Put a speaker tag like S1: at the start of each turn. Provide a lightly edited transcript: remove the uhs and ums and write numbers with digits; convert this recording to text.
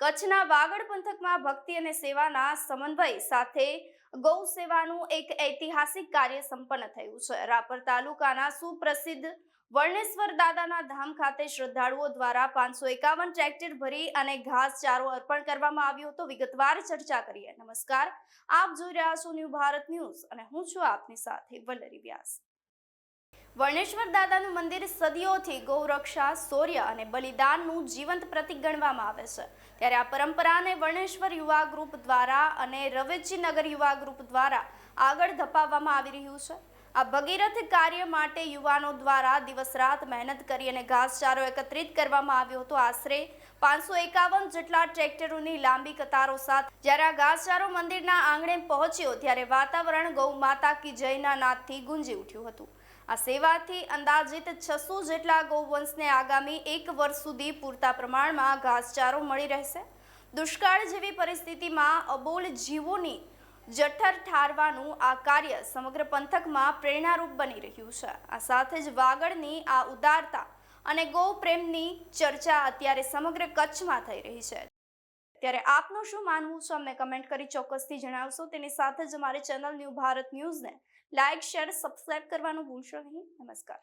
S1: કચ્છના વાગડ પંથકમાં ભક્તિ અને સેવાના સમન્વય સાથે ગૌ સેવાનું એક ઐતિહાસિક કાર્ય સંપન્ન થયું છે। રાપર તાલુકાના સુપ્રસિદ્ધ વર્ણેશ્વર દાદાના ધામ ખાતે શ્રદ્ધાળુઓ દ્વારા 551 ટ્રેક્ટર ભરી અને ઘાસચારો અર્પણ કરવામાં આવ્યો હતો। વિગતવાર ચર્ચા કરીએ। નમસ્કાર, આપ જોઈ રહ્યા છો ન્યૂ ભારત ન્યૂઝ અને હું છું આપની સાથે વલ્લરી વ્યાસ। વર્ણેશ્વર દાદાનું મંદિર સદીઓથી ગૌરક્ષા, શૌર્ય અને બલિદાનનું જીવંત પ્રતીક ગણવામાં આવે છે। ત્યારે આ પરંપરાને વર્ણેશ્વર યુવા ગ્રુપ દ્વારા અને રવેચીનગર યુવા ગ્રુપ દ્વારા આગળ ધપાવવામાં આવી રહ્યું છે। આ ભગીરથ કાર્ય માટે યુવાનો દ્વારા દિવસ રાત મહેનત કરી અને ઘાસચારો એકત્રિત કરવામાં આવ્યો હતો। આશરે 551 જેટલા ટ્રેક્ટરોની લાંબી કતારો સાથે જ્યારે આ ઘાસચારો મંદિરના આંગણે પહોંચ્યો ત્યારે વાતાવરણ ગૌ માતા કી જયના નાદથી ગુંજી ઉઠ્યું હતું। આ સેવાથી અંદાજિત 600 જેટલા ગૌવંશને આગામી 1 વર્ષ સુધી પૂરતા પ્રમાણમાં ઘાસચારો મળી રહેશે। દુષ્કાળ જેવી પરિસ્થિતિમાં અબોલ જીવોની જઠર ઠારવાનું આ કાર્ય સમગ્ર પંથકમાં પ્રેરણારૂપ બની રહ્યું છે। આ સાથે જ વાગડની આ ઉદારતા અને ગૌ પ્રેમની ચર્ચા અત્યારે સમગ્ર કચ્છમાં થઈ રહી છે। ત્યારે આપનું શું માનવું છે અમને કમેન્ટ કરી ચોક્કસથી જણાવશો। તેની સાથે જ અમારી ચેનલ ન્યૂ ભારત ન્યૂઝને લાઇક, શેર, સબસ્ક્રાઇબ કરવાનું ભૂલશો નહીં। નમસ્કાર।